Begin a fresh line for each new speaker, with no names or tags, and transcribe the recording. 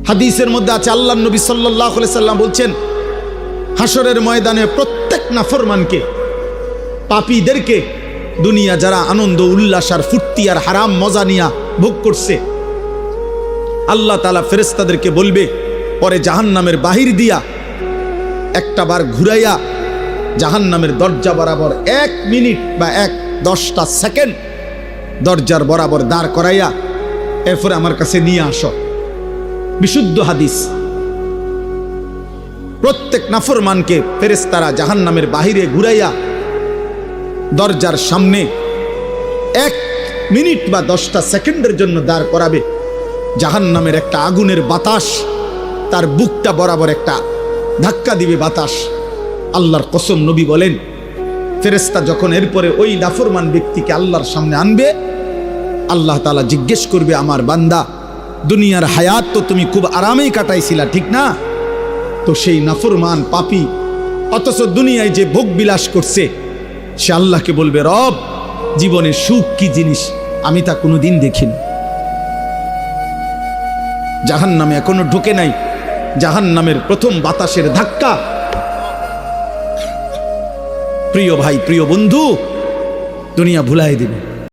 হাদিসের মধ্যে আছে, আল্লাহর নবী সাল্লাল্লাহু আলাইহি সাল্লাম বলছেন, হাসরের ময়দানে প্রত্যেক নাফরমানকে, পাপীদেরকে, দুনিয়া যারা আনন্দ উল্লাস আর ফুর্তি আর হারাম মজা নিয়া ভোগ করছে, আল্লাহ তাআলা ফেরেশতাদেরকে বলবে, পরে জাহান্নামের বাহির দিয়া একটা বার ঘুরাইয়া জাহান্নামের দরজা বরাবর 1 মিনিট বা 10টা সেকেন্ড দরজার বরাবর দাঁড় করাইয়া এরপরে আমার কাছে নিয়ে আসো। বিশুদ্ধ হাদিস। প্রত্যেক নাফরমানকে ফেরেশতারা জাহান্নামের বাহিরে ঘুরাইয়া দরজার সামনে 1 মিনিট বা 10টা সেকেন্ডের জন্য দাঁড় করাবে। জাহান্নামের একটা আগুনের বাতাস তার বুকটা বরাবর একটা ধাক্কা দিবে বাতাস। আল্লাহর কসম, নবী বলেন, ফেরেশতা যখন এরপরে ওই নাফরমান ব্যক্তিকে আল্লাহর সামনে আনবে, আল্লাহ তাআলা জিজ্ঞেস করবে, আমার বান্দা, দুনিয়ার হায়াত তো তুমি খুব আরামেই কাটাইছিলা, ঠিক না? তো সেই নাফরমান পাপী অথচ দুনিয়ায় যে ভোগ বিলাস করছে, সে আল্লাহকে বলবে, রব, জীবনে সুখ কি জিনিস আমি তা কোনোদিন দেখিনি। জাহান্নামে এখনো ঢোকে নাই, জাহান্নামের প্রথম বাতাসের ধাক্কা, প্রিয় ভাই, প্রিয় বন্ধু, দুনিয়া ভুলাই দিবে।